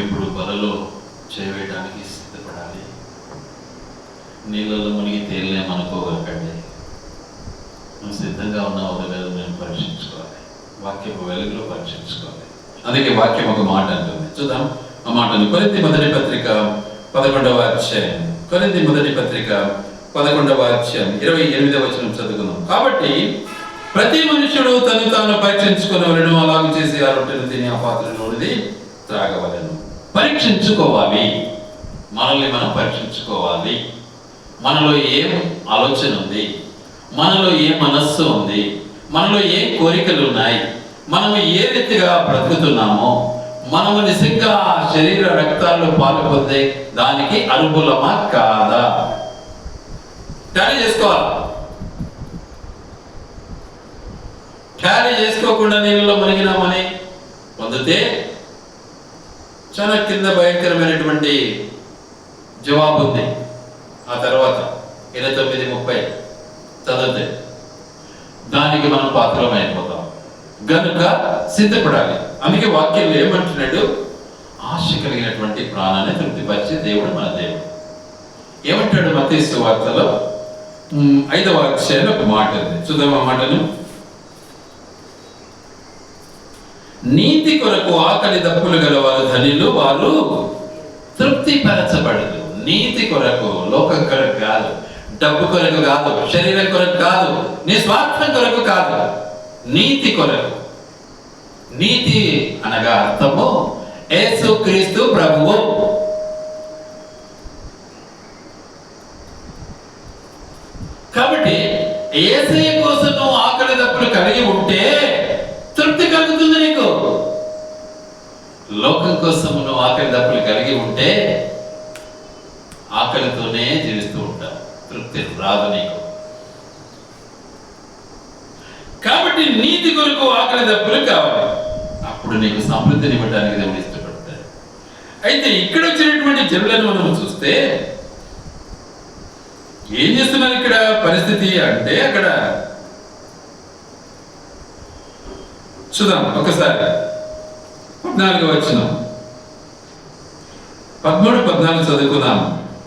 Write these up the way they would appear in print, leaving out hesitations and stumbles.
ఇప్పుడు బలలో చేయవేయడానికి సిద్ధపడాలి. నీళ్ళలో మునిగి తేలినేమనుకోగలకండి. నువ్వు సిద్ధంగా ఉన్నావు లేదా నేను పరీక్షించుకోవాలి, వాక్యం వెలుగులో పరీక్షించుకోవాలి. అందుకే వాక్యం ఒక మాట అంటుంది, చూద్దాం ఆ మాటను. కొరింథీ మొదటి పత్రిక 11వ అధ్యాయం, కొరింథీ మొదటి పత్రిక 11వ అధ్యాయం 28వ వచనం చదువుకుందాం. కాబట్టి ప్రతి మనుషుడు తను తాను పరీక్షించుకునేవలను, అలాగే చేసి ఆ రొట్టెను తిని ఆ పాత్రలోనిది త్రాగవలను. పరీక్షించుకోవాలి, మనల్ని మనం పరీక్షించుకోవాలి. మనలో ఏం ఆలోచన ఉంది, మనలో ఏ మనస్సు ఉంది, మనలో ఏ కోరికలు ఉన్నాయి, మనము ఏ రీతిగా బ్రతుకుతున్నామో, మనము నిజంగా శరీర రక్తాల్లో పాలు పొందే దానికి అనుకూలమా కాదా క్యారీ చేసుకోవాలి. క్యారీ చేసుకోకుండా నీళ్ళలో మునిగినామని పొందితే చాలా కింద భయంకరమైనటువంటి జవాబు ఉంది. ఆ తర్వాత 29:30 చదివితే దానికి మనం పాత్రమైపోతాం. గనుక సిద్ధపడాలి. అందుకే వాక్యంలో ఏమంటున్నాడు, ఆశ కలిగినటువంటి ప్రాణాన్ని తృప్తిపరిచే దేవుడు మన దేవుడు. ఏమంటాడు మత్తయి సువార్తలో 5వ అధ్యాయంలో ఒక మాట ఉంది, చూద్దాం ఆ మాటను. నీతి కొరకు ఆకలి దప్పులు గలవారు ధనిలు, వారు తృప్తిపరచబడదు. నీతి కొరకు, లోకం కొరకు కాదు, డబ్బు కొరకు కాదు, శరీరం కొరకు కాదు, నీ స్వార్థం కొరకు కాదు, నీతి కొరకు. నీతి అనగా అర్థము యేసు క్రీస్తు ప్రభువు. కాబట్టి యేసయ్య కోసం నువ్వు ఆకలి దప్పులు కలిగి ఉంటే తృప్తి కలుగుతుంది నీకు. లోకం కోసం నువ్వు ఆకలి దప్పులు కలిగి ఉంటే ఆకలితోనే జీవిస్తూ ఉంటావు, తృప్తి రాదు నీకు. కాబట్టి నీతి కొరకు ఆకలి దప్పులు కావాలి, అప్పుడు నీకు సమృద్ధిని ఇవ్వడానికి దేవుడు ఇష్టపడతాడు. అయితే ఇక్కడ వచ్చినటువంటి జనులను మనం చూస్తే ఏం చేస్తున్నారు ఇక్కడ పరిస్థితి అంటే, అక్కడ చూద్దాం ఒకసారి 14వ వచనం, 13-14 చదువుకుందాం.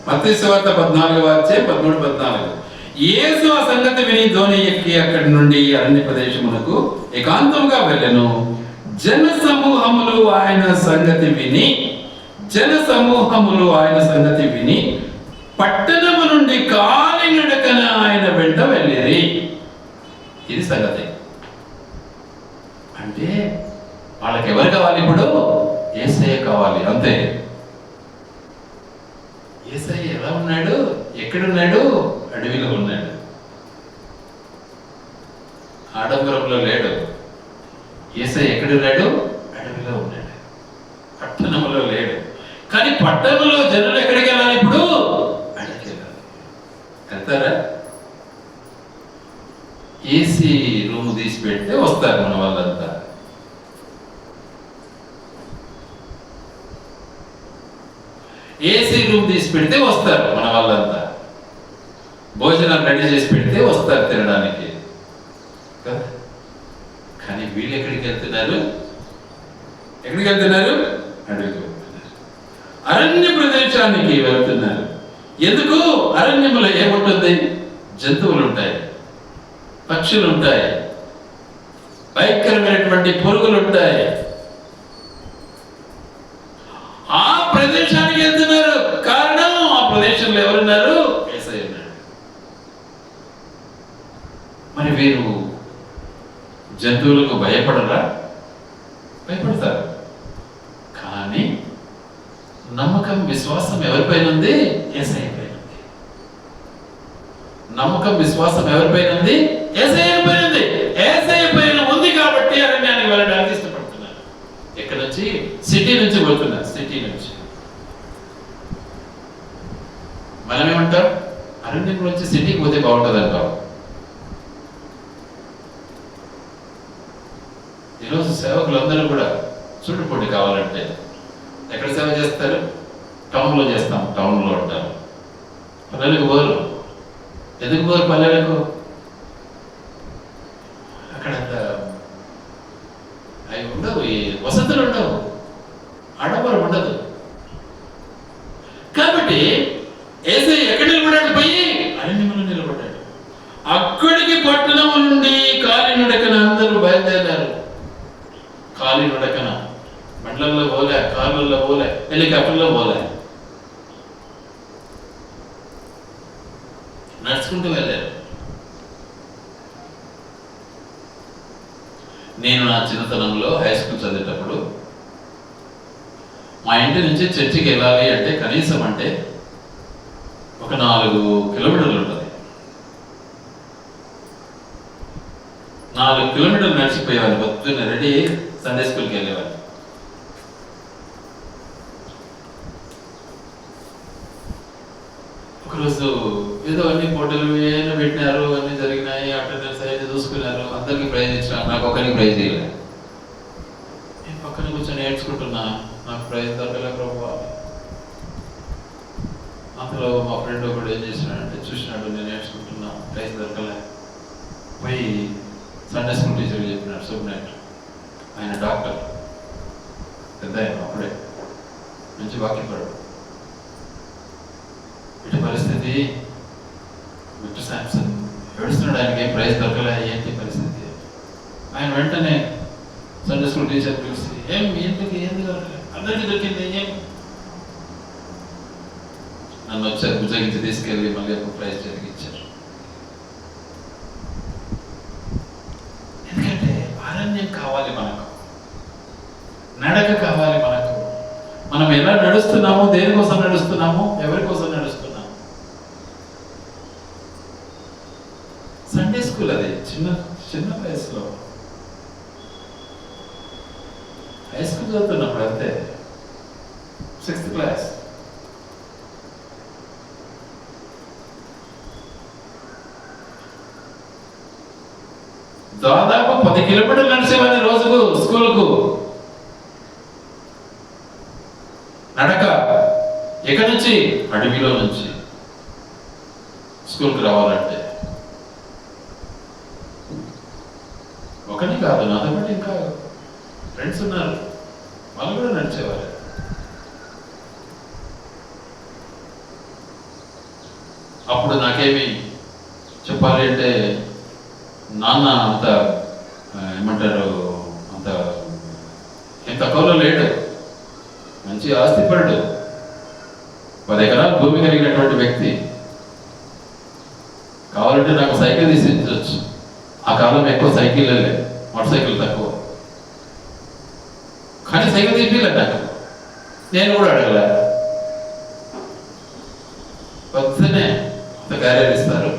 మత్తయి సువార్త 14వ అధ్యాయం 13-14. యేసు ఆ సంగతి విని ధోని ఎక్కి అక్కడి నుండి అరణ్య ప్రదేశమునకు ఏకాంతంగా వెళ్ళెను. జన సమూహములు ఆయన సంగతి విని పట్టణము నుండి కాలినడకన ఆయన వెంట వెళ్ళిరి. ఇది సంగతి. అంటే వాళ్ళకి ఎవరు కావాలి? ఇప్పుడు యేసయ్య కావాలి, అంతే. యేసయ్య ఎలా ఉన్నాడు? ఎక్కడున్నాడు? అడవిలో ఉన్నాడు, ఆడంబరంలో లేడు. యేసయ్య ఎక్కడున్నాడు? అడవిలో ఉన్నాడు, పట్టణంలో లేడు. కానీ పట్టణంలో జనులు ఎక్కడికి వెళ్ళాలి? ఇప్పుడు అడవికి వెళ్ళాలి. వెళ్తారా? ఏసీ రూమ్ తీసి పెడితే వస్తారు మన వాళ్ళంతా. ఏసీ రూమ్ తీసి పెడితే వస్తారు మన వాళ్ళంతా. భోజనం రెడీ చేసి పెడితే వస్తారు తినడానికి కదా. కానీ వీళ్ళు ఎక్కడికి వెళ్తున్నారు? ఎక్కడికి వెళ్తున్నారు? అడవికి వెళ్తున్నారు, అరణ్య ప్రదేశానికి వెళ్తున్నారు. ఎందుకు? అరణ్యములో ఏముంటుంది? జంతువులు ఉంటాయి, పక్షులు ఉంటాయి, భయంకరమైనటువంటి పురుగులు ఉంటాయి. ఆ ప్రదేశానికి వెళ్తున్నారు. కారణం, ఆ ప్రదేశంలో ఎవరున్నారు? యేసయ్య ఉన్నాడు. మరి వీరు జంతువులకు భయపడరా? భయపడతారు. కానీ నమ్మకం, విశ్వాసం ఎవరిపైన ఉంది? యేసయ్య పైన ఉంది. నమ్మకం, విశ్వాసం ఎవరిపైన ఉంది? యేసయ్య పైన ఉంది. యేసయ్య పైన ఉంది కాబట్టి అరణ్యానికి వెళ్ళడానికి ఇష్టపడుతున్నారు. ఎక్కడ నుంచి? సిటీ నుంచి పోతున్నారు. సిటీ నుంచి. మనమేమంటాం? అరణ్యం నుంచి సిటీకి పోతే బాగుంటుంది అంటాం. ఈరోజు సేవకులందరూ కూడా చుట్టుపొట్టి కావాలంటే ఎక్కడ సేవ చేస్తారు? టౌన్లో చేస్తాం, టౌన్లో ఉంటారు. పల్లెలకు పోరు. ఎందుకు పోరు పల్లెలకు? అక్కడ అవి ఉండవు, ఈ వసతులు ఉండవు, ఆడంబరం ఉండదు. కాబట్టి యేసయ్య ఎక్కడ నిలబడ్డాడు? పోయి అరణ్యంలో నిలబడ్డాడు. అక్కడికి పట్టణం నుండి కాలినడకన అందరూ బయలుదేరారు. కాలినడకన, బండ్లలో పోలే, కార్లలో పోలే, హెలికాప్టర్లో పోలే, నడుచుకుంటూ వెళ్ళారు. నేను నా చిన్నతనంలో హై స్కూల్ చదివేటప్పుడు మా ఇంటి నుంచి చర్చికి వెళ్ళాలి అంటే కనీసం అంటే ఒక 4 కిలోమీటర్లు ఉంటుంది. 4 కిలోమీటర్లు నడిచిపోయేవాళ్ళు. పొద్దున్న రెడీ సండే స్కూల్కి వెళ్ళేవాళ్ళు. ఒకరోజు ఏదో అన్ని ఫోటోలు ఏమైనా పెట్టినారు, అన్ని జరిగినాయి, అటెండెన్స్ అయితే చూసుకున్నారు, అందరికి ప్రైజ్ ఇచ్చినారు, నాకు ఒకరికి ప్రైజ్ ఇవ్వలేదు. నేను పక్కన కూర్చొని నేర్చుకుంటున్నా, నాకు ప్రైజ్ దొరకలే ప్రభు. అందులో మా ఫ్రెండ్ ఒకడు ఏం చేసినాడంటే చూసినాడు, నేను నేర్చుకుంటున్నా, ప్రైజ్ దొరకలే. పోయి సండే స్కూల్ టీచర్ చెప్పినాడు, సూపర్నెంట్. ఆయన డాక్టర్, పెద్ద ఆయన, అప్పుడే మంచి వాక్యపడు. ఇటు పరిస్థితి, విక్టర్ శాంసన్ ఏడుస్తున్నాడు, ఆయనకి ఏం ప్రైజ్ దొరకలే, ఏంటి పరిస్థితి? ఆయన వెంటనే సండే స్కూల్ టీచర్ పిలిచి, ఎందుకు దొరకలేదు? అందరికీ దొరికింది, ఏం? నన్ను వచ్చారు, భుజగించి తీసుకెళ్ళి మళ్ళీ ఒక ప్రైజ్ జరిగించారు. ఎందుకంటే అరణ్యం కావాలి మనకు, నడక కావాలి మనకు. మనం ఎలా నడుస్తున్నామో, దేనికోసం నడుస్తున్నామో, ఎవరి కోసం నడుస్తున్నాము. సండే స్కూల్ అది చిన్న వయసులో, హై స్కూల్ చదువుతున్నప్పుడు అంతే, 6th క్లాస్. దాదాపు 10 కిలోమీటర్లు నడిచేవాడిని రోజుకు స్కూల్కు. నడక. ఎక్కడి నుంచి? అడవిలో నుంచి స్కూల్కి రావాలంటే. ఒకటి కాదు, నాతో పాటు ఇంకా ఫ్రెండ్స్ ఉన్నారు, వాళ్ళు కూడా నడిచేవారు. అప్పుడు నాకేమి చెప్పాలి అంటే, నాన్న అంత ఏమంటారు, అంత ఏం తక్కువలో లేడు, మంచి ఆస్తిపరుడు, 10 ఎకరాల భూమి కలిగినటువంటి వ్యక్తి. కావాలంటే నాకు సైకిల్ తీసి ఇచ్చవచ్చు. ఆ కాలం ఎక్కువ సైకిల్ వెళ్ళే, మోటార్ సైకిల్ తక్కువ, కానీ సైకిల్ తీపిలే నాకు. నేను కూడా అడగలే. పొద్దునే అంత క్యారియర్ ఇస్తారు,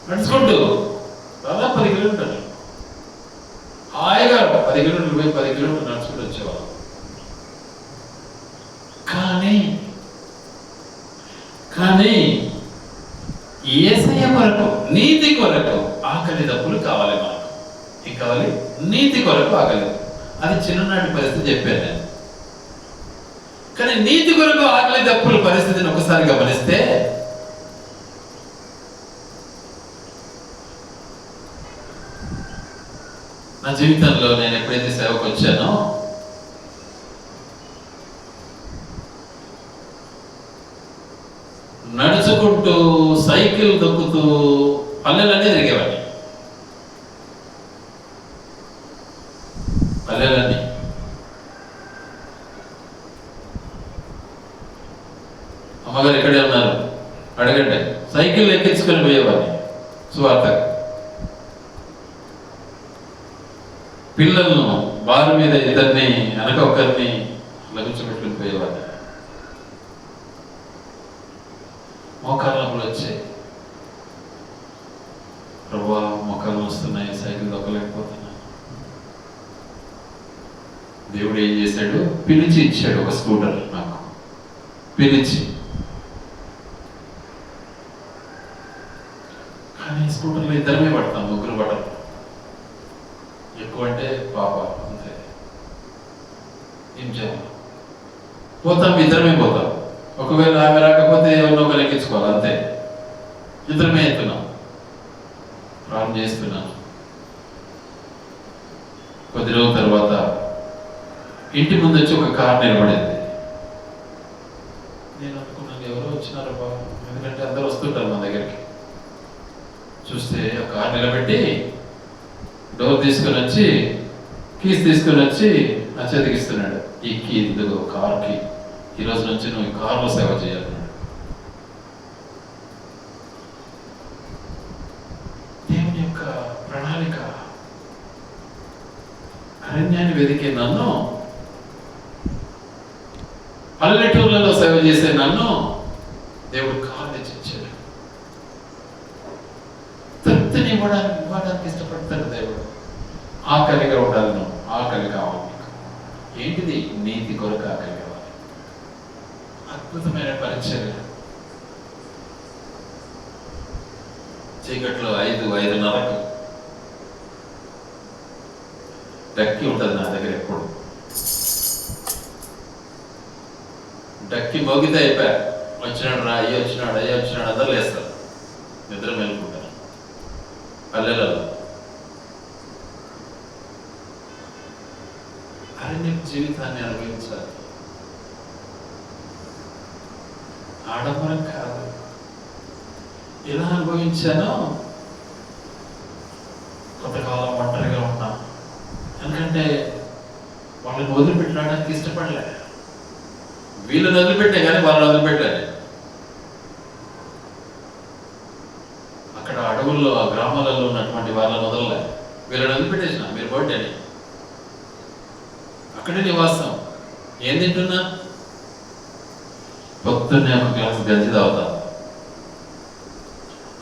నడుచుకుంటూ దాదాపు 10 కిలోమీటర్లు, హాయిగా 10 కిలోమీటర్లు పోయి 10 కిలోమీటర్లు నడుచుకుంటూ వచ్చేవాళ్ళం. కానీ యేసయ్య కొరకు, నీతి కొరకు ఆకలి దప్పులు కావాలి మనకు. ఏం కావాలి? నీతి కొరకు ఆకలి. అది చిన్ననాటి పరిస్థితి చెప్పాను నేను. కానీ నీతి కొరకు ఆకలి దప్పుల పరిస్థితిని ఒకసారి గమనిస్తే, నా జీవితంలో నేను ఎప్పుడైతే సేవకు వచ్చానో, నడుచుకుంటూ సైకిల్ దొక్కుతూ పల్లెలన్నీ తిరిగేవాడిని. పల్లెలన్నీ అమ్మగారు ఎక్కడే ఉన్నారు అడగండి, సైకిల్ ఎక్కించుకొని పోయేవాడిని సువార్తకు. పిల్లలను బారు మీద ఇద్దరిని, వెనక ఒకరిని లభించబెట్టుకుని పోయేవాడిని. మోకాళ్ళ నొప్పులు వచ్చాయి. ప్రభువా, మోకాళ్ళు వస్తున్నాయి, సైకిల్ దొక్కలేకపోతున్నా. దేవుడు ఏం చేశాడు? పిలిచి ఇచ్చాడు ఒక స్కూటర్ నాకు. పిలిచి, కానీ స్కూటర్లో ఇద్దరమే పడతాం, ముగ్గురు పడరు. ఎక్కువ అంటే పాప, అంతే. ఏం చేయాలి? పోతాం, ఇద్దరమే పోతాం. ఒకవేళ ఆమె రాకపోతే ఎవరినో ఒకరు ఎక్కించుకోవాలి, అంతే. ఇద్దరమే ఎత్తున్నాం, ప్రారంభం చేస్తున్నాను. కొద్ది రోజుల తర్వాత ఇంటి ముందు వచ్చి ఒక కార్ నిలబడింది. నేను అనుకున్నాను ఎవరో వచ్చినారు బాబు, ఎందుకంటే అందరూ వస్తుంటారు మన దగ్గరికి. చూస్తే ఒక కార్ నిలబెట్టి డోర్ తీసుకొని వచ్చి కీస్ తీసుకొని వచ్చి నా చేతికి ఇస్తున్నాడు. ఈ కీ ఇదిగో కార్ కీ, ఈ రోజు నుంచి నువ్వు ఈ కార్లో సేవ చేయాలి. దేవుని యొక్క ప్రణాళిక. అరణ్యాన్ని వెతికే నన్ను, పల్లెటూర్లలో సేవ చేసే నన్ను దేవుడు కారు తెచ్చిచ్చాడు. తృప్తిని ఇవ్వడానికి ఇష్టపడతాడు దేవుడు. ఆకలిగా ఉండాలి నువ్వు, ఆకలి కావాలి నీకు. ఏంటిది? నీతి కొరకు ఆకలి కావాలి. అద్భుతమైన పరిచర్య. చీకట్లో 5:30 డక్కి ఉంటుంది నా దగ్గర ఎప్పుడు. డక్కి మోగితే అయిపోయా, వచ్చినాడు రా, అయ్యి వచ్చినాడు, అయ్యి వచ్చినాడు, అందరూ లేస్తారు, నిద్ర మేలుకుంటారు. పల్లెలలో అరణ్య జీవితాన్ని అనుభవించాలి. ఆడంబరం కాదు. ఎలా అనుభవించానో, కొంతకాలం ఒంటరిగా ఉన్నా. ఎందుకంటే వాళ్ళని వదిలిపెట్టడానికి ఇష్టపడలే. వీళ్ళని వదిలిపెట్టే కానీ వాళ్ళని వదిలిపెట్టాలి. అక్కడ అడవుల్లో, ఆ గ్రామాలలో ఉన్నటువంటి వాళ్ళని వదలలే. వీళ్ళని వదిలిపెట్టేసిన, మీరు పోటీ అని. అక్కడే నివాసం. ఏం తింటున్నా? పొద్దున్నే ఒక గ్లాస్ గంజి తాగుతా,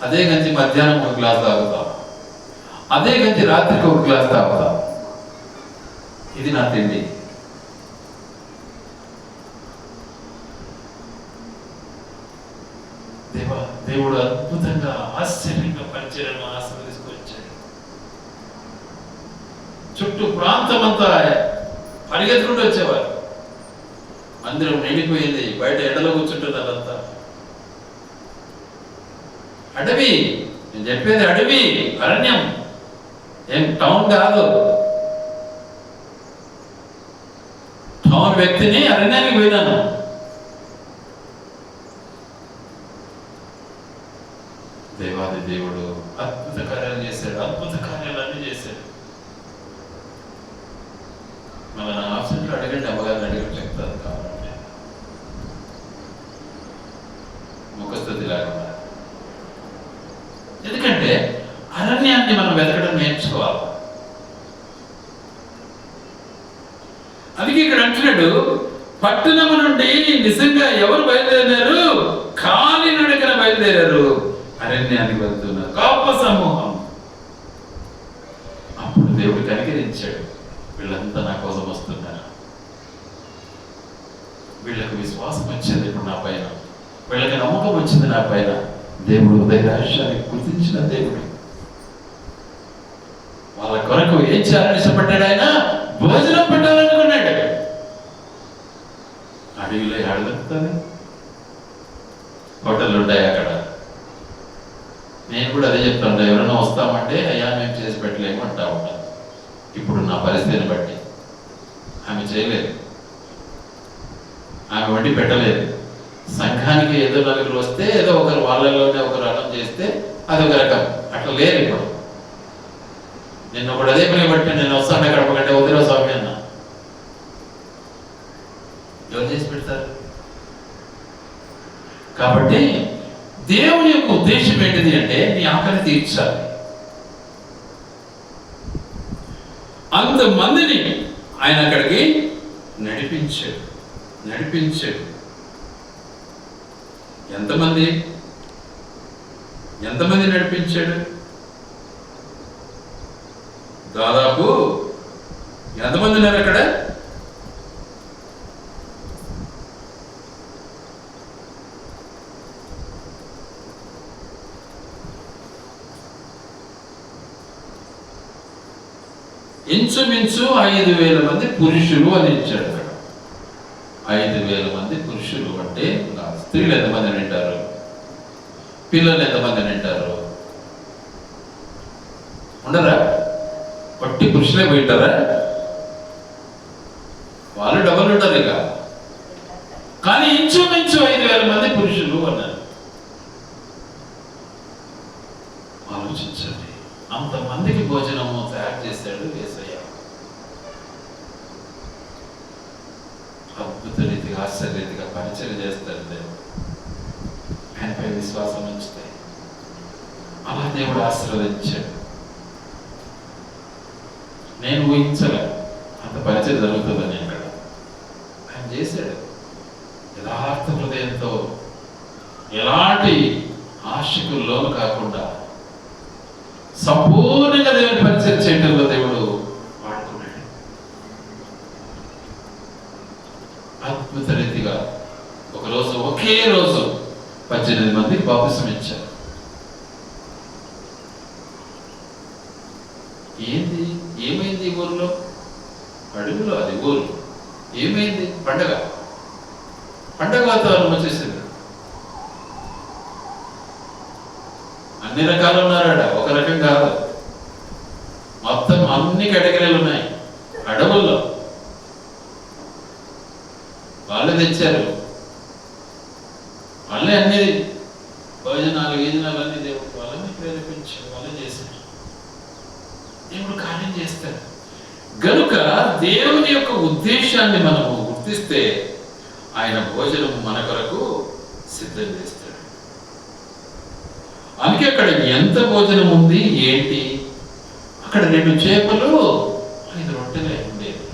అదే గంజి మధ్యాహ్నం ఒక గ్లాస్ తాగుతా, అదే గంజి రాత్రికి ఒక గ్లాస్ తాగుతా. ఇది నా తిండి. దేవుడు అద్భుతంగా, ఆశ్చర్యంగా పరిచర్యను ఆశీర్వదించుకొచ్చాడు. చుట్టూ ప్రాంతం అంతా పరిగెత్తుకుంటూ వచ్చేవారు. మందిరం నిండిపోయింది, బయట ఎండలో కూర్చుంటున్నారంతా. అడవి, నేను చెప్పేది అడవి, అరణ్యం, ఏం టౌన్ కాదు. టౌన్ వ్యక్తిని అరణ్యానికి పోయినాను. దేవాది దేవుడు అద్భుత కార్యాలు చేశాడు, అద్భుత కార్యాలన్నీ చేశాడు. మళ్ళీ నా ఆప్షన్లో అడగండి, అమ్మగారిని అడిగి చెప్తారు కావాలంటే. ముఖస్థుతి లేకుండా. ఎందుకంటే అరణ్యాన్ని మనం వెతకడం నేర్చుకోవాలి. అందుకే ఇక్కడ అంటున్నాడు, పట్టణము నుండి నిజంగా ఎవరు బయలుదేరారు? కాలినడకన బయలుదేరారు, అరణ్యానికి వెళ్తున్నారు, గొప్ప సమూహం. అప్పుడు దేవుడు కనికరించాడు. వీళ్ళంతా నా కోసం వస్తున్నారు. వీళ్ళకు విశ్వాసం వచ్చింది ఇప్పుడు నా పైన, వీళ్ళకి నమ్మకం వచ్చింది నా పైన. దేవుడు ఉదయరాశాన్ని గుర్తించిన దేవుడు. వాళ్ళ కొరకు ఏం చేయాలని ఇష్టపడ్డాడు? ఆయన భోజనం పెట్టాలనుకున్నాడు. అడవిలో అడుగుతుంది, హోటళ్ళు ఉంటాయి అక్కడ. నేను కూడా అదే చెప్తాను, ఎవరైనా వస్తామంటే అయ్యా మేము చేసి పెట్టలేము అంటా ఉంటాను. ఇప్పుడు నా పరిస్థితిని బట్టి ఆమె చేయలేదు, ఆమె వండి పెట్టలేదు. సంఘానికి ఏదో నలుగురు వస్తే ఏదో ఒకరు వాళ్ళలోనే ఒకరు అన్నం చేస్తే అదొక రకం. అట్లా లేరు ఇప్పుడు. నిన్న ఒకటి అదే పని బట్టి నేను వస్తాను గడప కంటే వదిలే స్వామి అన్న. ఎవరు చేసి పెడతారు? కాబట్టి దేవుని యొక్క ఉద్దేశం ఏంటిది అంటే నీ ఆకలి తీర్చాలి. అంతమందిని ఆయన అక్కడికి నడిపించాడు. ఎంతమంది నడిపించాడు? దాదాపు ఎంతమంది ఉన్నారు అక్కడ? ఇంచుమించు 5,000 మంది పురుషులు అని ఇచ్చాడు అక్కడ. 5,000 మంది పురుషులు అంటే స్త్రీలు ఎంతమంది వింటారు? పిల్లలు ఎంతమంది వింటారు? ఉండరా? పట్టి పురుషులే పోయింటారా? వాళ్ళు డబల్ ఉంటారు ఇక. కానీ ఇంచుమించు 5,000 3000 మంది పురుషులు అన్నారు. ఆలోచించండి, అంతమందికి భోజనము తయారు చేశాడు యేసయ్య. అద్భుత రీతిగా, ఆశ్చర్య రీతిగా పరిచయం చేస్తాడు దేవుడు. ఆయనపై విశ్వాసం ఉంచితే అలా దేవుడు ఆశీర్వదించాడు. నేను ఊహించలే అంత పరిచయం జరుగుతుందని. అక్కడ ఆయన చేశాడు యథార్థ హృదయంతో, ఎలాంటి ఆశకు లోను కాకుండా సంపూర్ణంగా దేవుని పరిచయం చేయడంలో దేవుడు వాడుకున్నాడు. అద్భుత రీతిగా ఒకరోజు, ఒకే రోజు 18 మందికి బాప్తిసం ఇచ్చారు. ఏమైంది ఈ ఊర్లో? అడవిలో అది ఊరు. ఏమైంది? పండగ వాతావరణం వచ్చేసింది. అన్ని రకాలు ఉన్నారాడ, ఒక రకం కాదు. మొత్తం అన్ని కేటగిరీలు ఉన్నాయి అడవుల్లో. వాళ్ళు తెచ్చారు, వాళ్ళే అన్ని భోజనాలు అన్ని దేవుడు వాళ్ళని ప్రేరేపించారు, వాళ్ళే చేశారు. దేవుడు కార్యం చేస్తాడు. గనుక దేవుని యొక్క ఉద్దేశాన్ని మనము గుర్తిస్తే ఆయన భోజనం మన కొరకు సిద్ధం చేస్తాడు. అందుకే అక్కడ ఎంత భోజనం ఉంది ఏంటి? అక్కడ 2 చేపలు 5 రొట్టెలే ఉండేది.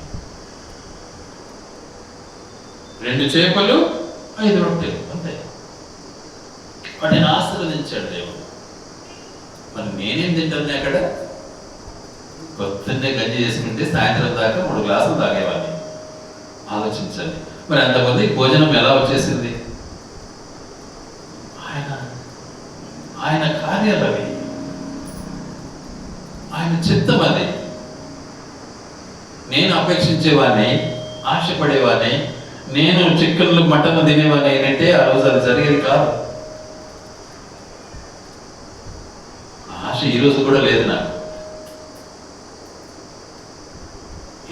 2 చేపలు 5 రొట్టెలు అంతే. వాటిని ఆశీర్వదించాడు దేవుడు. మరి నేనేం తింటాను? అక్కడ పొద్దున్నే గంజి చేసుకుంటే సాయంత్రం దాకా 3 గ్లాసులు తాగేవాడిని. ఆలోచించండి, మరి అంతమంది భోజనం ఎలా వచ్చేసింది? ఆయన కార్యాలు అవి, ఆయన చిత్తం అది. నేను అపేక్షించేవాడిని, ఆశపడేవాడిని, నేను చికెన్లు మటన్లు తినేవాడిని ఏంటంటే ఆ రోజు అది జరిగేది కాదు. ఆశ ఈరోజు కూడా లేదు నాకు.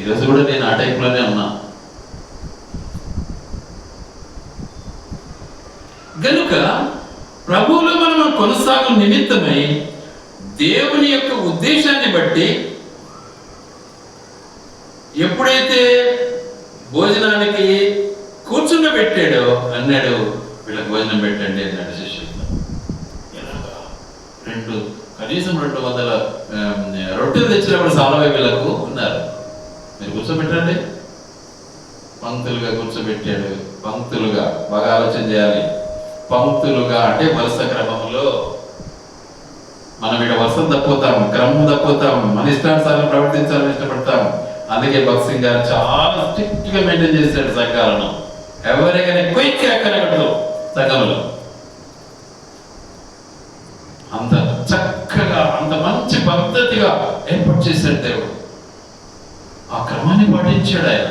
ఈరోజు కూడా నేను ఆ టైప్లోనే ఉన్నా. గనుక ప్రభువులో మనం కొనసాగు నిమిత్తమై దేవుని యొక్క ఉద్దేశాన్ని బట్టి ఎప్పుడైతే భోజనానికి కూర్చుండబెట్టాడో అన్నాడు, వీళ్ళకి భోజనం పెట్టండి అన్నాడు శిష్యులు. ఎలాగా? కనీసం 200 రొట్టెలు తెచ్చినప్పుడు సాలవే వీళ్ళకు ఉన్నారు. మీరు కూర్చోబెట్టండి. పంక్తులుగా కూర్చోబెట్టాడు. పంక్తులుగా, బాగా ఆలోచన చేయాలి. పంక్తులుగా అంటే వరుస క్రమంలో. మనం ఇక్కడ వరుసను తప్పుతాం, క్రమం తప్పుతాం, మన ఇష్టానుసారం ప్రవర్తించాలని ఇష్టపడతాం. అందుకే భగత్ సింగ్ గారు చాలా స్ట్రిక్ట్ గా మెయింటైన్ చేశాడు సంఘాలను. ఎవరికైనా క్విక్ ఎక్కడగడదు సంఘంలో. అంత చక్కగా, అంత మంచి పద్ధతిగా ఏర్పాటు చేశాడు దేవుడు. ఆ క్రమాన్ని పాటించాడు ఆయన.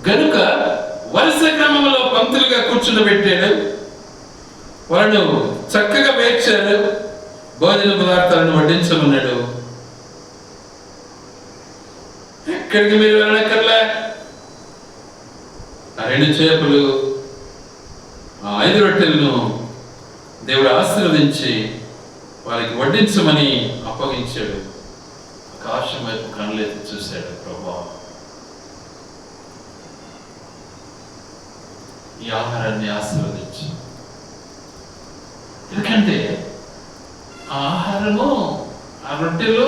గనుక వరుస క్రమంలో పంక్తులుగా కూర్చుండబెట్టాడు. వాళ్ళు చక్కగా వేర్చాడు. భోజన పదార్థాలను వడ్డించమన్నాడు. ఎక్కడికి మీరు వెళ్ళక్కర్లే. ఆ 2 చేపలు, ఆ 5 రొట్టెలను దేవుడు ఆశీర్వదించి వారికి వడ్డించమని అప్పగించాడు. ఆకాశం వైపు కనులెత్తి చూశాడు. ప్రభువా, ఈ ఆహారాన్ని ఆశీర్వదించు. ఎందుకంటే ఆ ఆహారము, ఆ రొట్టెలు,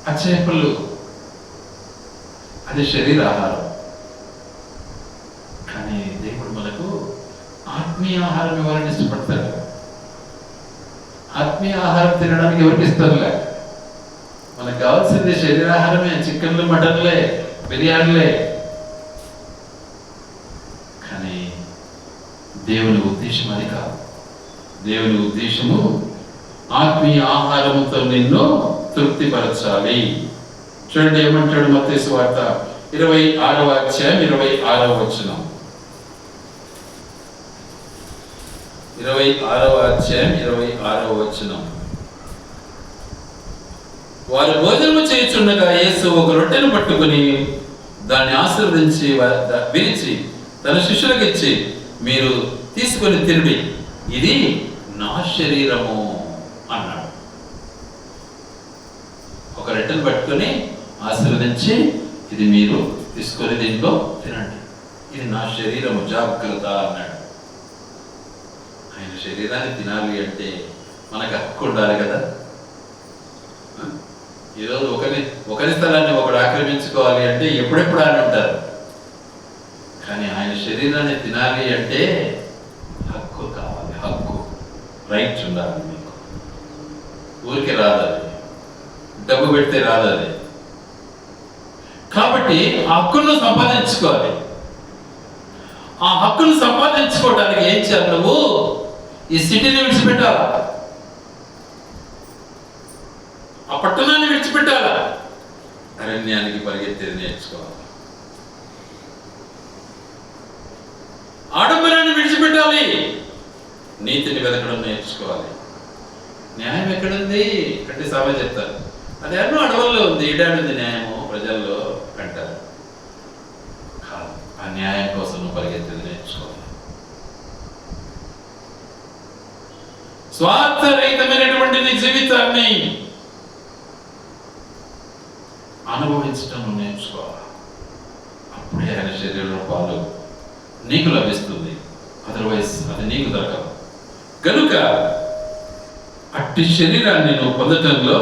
ఆ చేపలు అది శరీర ఆహారం. కానీ దేవుడు మనకు ఆత్మీయ ఆహారం ఇవ్వాలని ఇష్టపడతాడు. ఆత్మీయ ఆహారం తినడానికి ఎవరికి ఇస్తారులే. మనకు కావాల్సింది శరీరాహారమే. చికెన్లు, మటన్లే, బిర్యానీలే. కానీ దేవుని ఉద్దేశం అది కాదు. దేవుని ఉద్దేశము ఆత్మీయ ఆహారముతో నిన్ను తృప్తిపరచాలి. చూడండి ఏమంటాడు మత్తయి సువార్త 26వ అధ్యాయం 26వ వచనం. 26వ అధ్యాయం 26వ వచనం. వారు భోజనము చేయుచుండగా యేసు ఒక రొట్టెను పట్టుకుని దాన్ని ఆశీర్వదించి విరిచి తన శిష్యులకు ఇచ్చి, మీరు తీసుకొని తినుడి, ఇది నా శరీరము అన్నాడు. ఒక రొట్టెను పట్టుకొని ఆశీర్వదించి, ఇది మీరు తీసుకొని దీంట్లో తినండి, ఇది నా శరీరము, జాగ్రత్త అన్నాడు. ఆయన శరీరాన్ని తినాలి అంటే మనకు హక్కు ఉండాలి కదా. ఈరోజు ఒకరి స్థలాన్ని ఒకడు ఆక్రమించుకోవాలి అంటే ఎప్పుడెప్పుడు అని ఉంటారు. కానీ ఆయన శరీరాన్ని తినాలి అంటే హక్కు కావాలి, హక్కు, రైట్ ఉండాలి మీకు. ఊరికి రాదది, డబ్బు పెడితే రాదది. కాబట్టి ఆ హక్కును సంపాదించుకోవాలి. ఆ హక్కును సంపాదించుకోవడానికి ఏం చేయాలి? నువ్వు ఈ సిటీని విడిచిపెట్టాలా, ఆ పట్టణాన్ని విడిచిపెట్టాలా, అరణ్యానికి పరిగెత్తేది నేర్చుకోవాలి, ఆడంబరాన్ని విడిచిపెట్టాలి, నీతిని వెతకడం నేర్చుకోవాలి. న్యాయం ఎక్కడుంది అంటే సభ చెప్తారు, అది అన్నో అడవుల్లో ఉంది, ఈడాడుంది న్యాయము ప్రజల్లో అంటారు. కాదు, ఆ న్యాయం కోసం నువ్వు పరిగెత్తేది నేర్చుకోవాలి. స్వార్థరహితమైనటువంటి నీ జీవితాన్ని అనుభవించడం నువ్వు నేర్చుకోవాలి. అప్పుడే ఆయన శరీరంలో పాలు నీకు లభిస్తుంది, అదర్వైజ్ అది నీకు దొరకదు. కనుక అట్టి శరీరాన్ని నువ్వు పొందటంలో,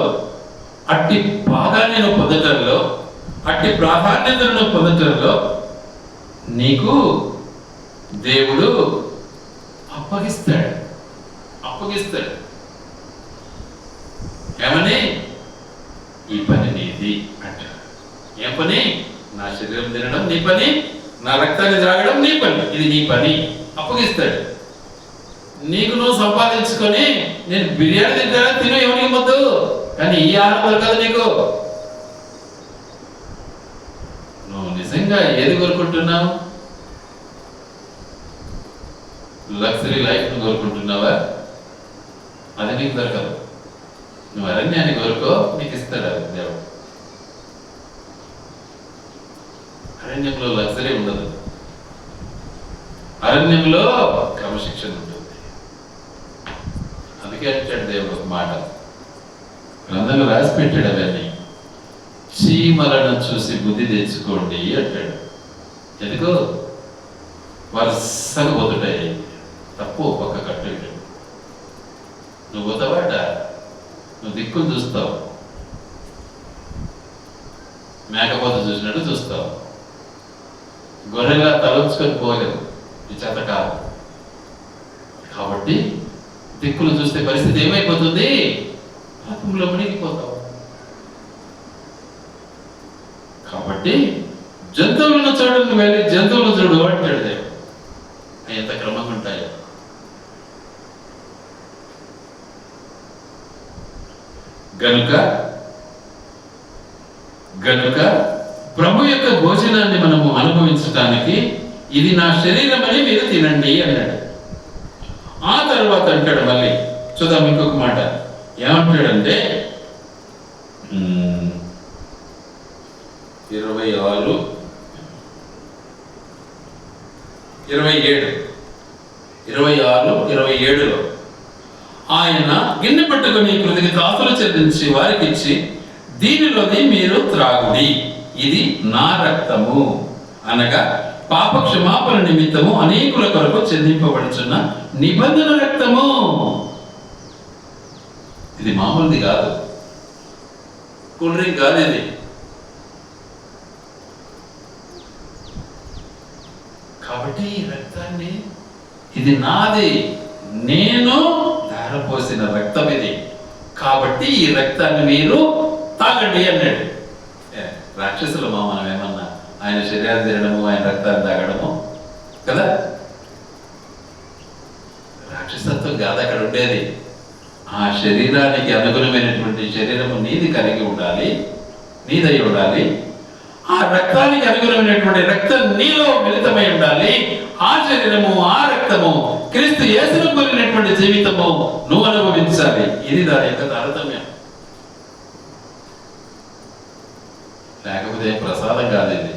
అట్టి భాగాన్ని నువ్వు పొందటంలో, అట్టి ప్రాధాన్యతను పొందటంలో నీకు దేవుడు అప్పగిస్తాడు. ఏమని? ఈ పని నీది అంటాడు. ఏ పని? నా శరీరం తినడం నీ పని, నా రక్తాన్ని త్రాగడం నీ పని, ఇది నీ పని. అప్పగిస్తాడు. నీకు నువ్వు సంపాదించుకొని, నేను బిర్యానీ తింటాను, తిను, ఎవరికి వద్దు, కానీ ఈ ఆహారం కదా నీకు. నువ్వు నిజంగా ఏది కోరుకుంటున్నావు? లగ్జరీ లైఫ్ ను కోరుకుంటున్నావా? అది నీకు దొరకదు. నువ్వు అరణ్యాన్ని కోరుకో, నీకు ఇస్తాడు అది దేవుడు. అరణ్యంలో లగ్జరీ ఉండదు, అరణ్యంలో క్రమశిక్షణ ఉంటుంది. అందుకే అంటాడు దేవుడు ఒక మాట, గ్రంథంలో రాసి పెట్టాడు అవన్నీ. చీమలను చూసి బుద్ధి తెచ్చుకోండి అంటాడు. ఎందుకు? వరుసగా పోతుంటాయి, తప్పు పక్క కట్టు. నువ్వు పోతావాట, నువ్వు దిక్కును చూస్తావు, మేకపోత చూసినట్టు చూస్తావు. గొర్రెలా తలంచుకొని పోలేవు, ఈ చేత కాదు. కాబట్టి దిక్కులు చూస్తే పరిస్థితి ఏమైపోతుంది? పాపంలో మునిగిపోతావు. కాబట్టి జంతువులను చూడని వెళ్ళి జంతువులు చూడు అంటాడు దేవుడు. ఎంత క్రమంగా ఉంటాయో. గనుక ప్రభు యొక్క భోజనాన్ని మనము అనుభవించడానికి ఇది నా శరీరం అని మీరు తినండి అన్నాడు. ఆ తర్వాత అంటాడు, మళ్ళీ చూద్దాం ఇంకొక మాట ఏమంటాడంటే 26-27లో ఆయన గిన్నె పట్టుకుని కృతజ్ఞతాస్తులు చెల్లించి వారికి ఇచ్చి, దీనిలోని మీరు త్రాగుడి, ఇది నా రక్తము, అనగా పాప క్షమాపణ నిమిత్తము అనేకుల కొరకు చెల్లింపబడుచున్న నిబంధన రక్తము. ఇది మామూలుది కాదు, కూల్ డ్రింక్ కాదు ఇది. కాబట్టి ఈ రక్తాన్ని, ఇది నాది, నేను ధారపోసిన రక్తం ఇది, కాబట్టి ఈ రక్తాన్ని మీరు తాగండి అన్నాడు. రాక్షసులమా మనం ఏమన్నా? ఆయన శరీరాన్ని తినడము, ఆయన రక్తాన్ని తాగడము కదా. రాక్షసత్వం కాదు అక్కడ ఉండేది. ఆ శరీరానికి అనుగుణమైనటువంటి శరీరము నీది కలిగి ఉండాలి, నీదై ఉండాలి. ఆ రక్తానికి అనుగుణమైనటువంటి రక్తం నీలో మిళితమై ఉండాలి. ఆ శరీరము, ఆ రక్తము, క్రీస్తు యేసును కోరినటువంటి జీవితము నువ్వు అనుభవించాలి. ఇది దాని యొక్క తారతమ్యం. లేకపోతే ప్రసాదం కాదు ఇది.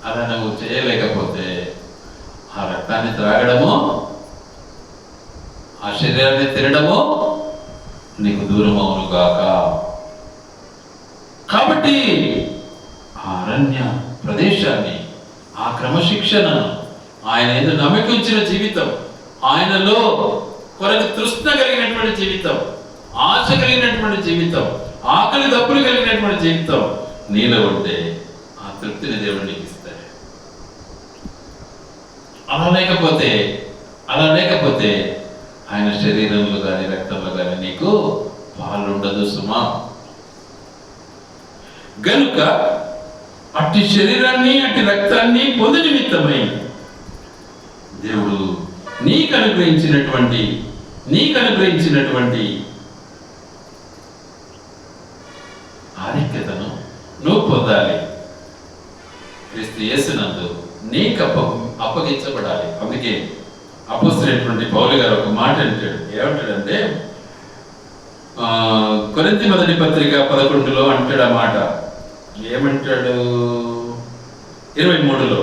అలా నువ్వు చేయలేకపోతే ఆ రక్తాన్ని త్రాగడము, ఆ శరీరాన్ని తినడము నీకు దూరం అవును గాక. కాబట్టి ఆ అరణ్య ప్రదేశాన్ని, ఆ క్రమశిక్షణను, ఆయన ఏదో నమ్మిక ఉంచిన జీవితం, ఆయనలో కొరకు తృష్ణ కలిగినటువంటి జీవితం, ఆశ కలిగినటువంటి జీవితం, ఆకలి దప్పులు కలిగినటువంటి జీవితం నీలో ఉంటే ఆ తృప్తిని దేవుడు నీకు ఇస్తాడు. అలా లేకపోతే ఆయన శరీరంలో కానీ రక్తంలో కానీ నీకు పాలు ఉండదు సుమా. గనుక అట్టి శరీరాన్ని అట్టి రక్తాన్ని పొందు నిమిత్తమై దేవుడు నీకు అనుగ్రహించినటువంటి ఆధిక్యతను నువ్వు పొందాలి. క్రీస్తు యేసునందు నీకు అప్పగించబడాలి. అందుకే అపోస్తలుడైనటువంటి పౌలు గారు ఒక మాట అంటాడు. ఏమంటాడంటే కొరింథీ మొదటి పత్రిక 11లో అంటాడు ఆ మాట. ఏమంటాడు? 23లో,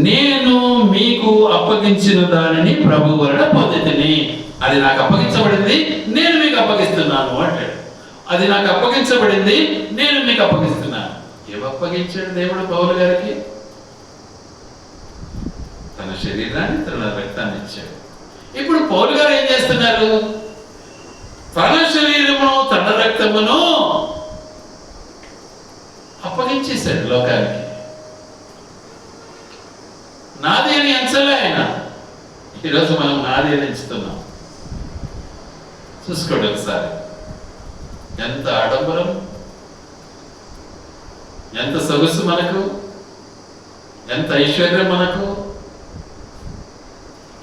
నేను మీకు అప్పగించిన దానిని ప్రభువు వలన పొందితిని. అది నాకు అప్పగించబడింది, నేను మీకు అప్పగిస్తున్నాను అంటాడు. అది నాకు అప్పగించబడింది, నేను మీకు అప్పగిస్తున్నాను. ఏమి అప్పగించాడు దేవుడు పౌలు గారికి? తన శరీరాన్ని, తన రక్తాన్ని ఇచ్చాడు. ఇప్పుడు పౌలు గారు ఏం చేస్తున్నారు? తన శరీరమును తన రక్తమును అప్పగించేశాడు లోకానికి. నాది అని ఎంచలే ఆయన. ఈరోజు మనం నాది అని ఎంచుతున్నాం. చూసుకోండి ఒకసారి, ఎంత ఆడంబరం, ఎంత సొగసు మనకు, ఎంత ఐశ్వర్యం మనకు.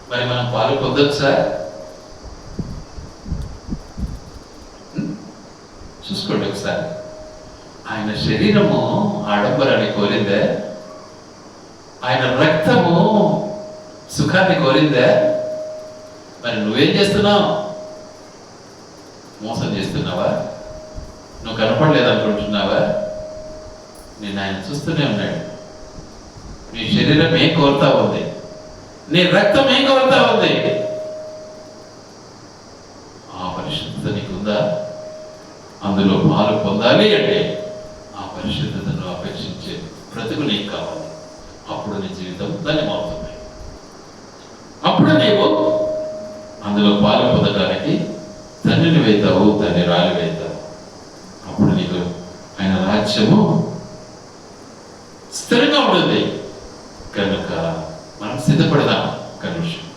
మరి మనం పాలు పొందొచ్చా? చూసుకోండి ఒకసారి. ఆయన శరీరము ఆడంబరాన్ని కోరిందే? ఆయన రక్తము సుఖాన్ని కోరిందే? మరి నువ్వేం చేస్తున్నావు? మోసం చేస్తున్నావా? నువ్వు కనపడలేదనుకుంటున్నావా? నేను ఆయన చూస్తూనే ఉన్నాడు. నీ శరీరం ఏం కోరుతా ఉంది? నీ రక్తం ఏం కోరుతా ఉంది? ఆ పరిశుద్ధత నీకుందా? అందులో పాలు పొందాలి అంటే ఆ పరిశుద్ధతను అపేక్షించే బ్రతుకు నీకు కావాలి. అప్పుడు నీ జీవితం ధన్యమవుతుంది. అప్పుడు నీవు అందులో పాలు పొందడానికి ధన్యుని వేతావు, ధన్యురాలు వేతావు. అప్పుడు నీకు ఆయన రాజ్యము స్థిరంగా ఉంటుంది. కనుక మనం సిద్ధపడదాం. కనుషం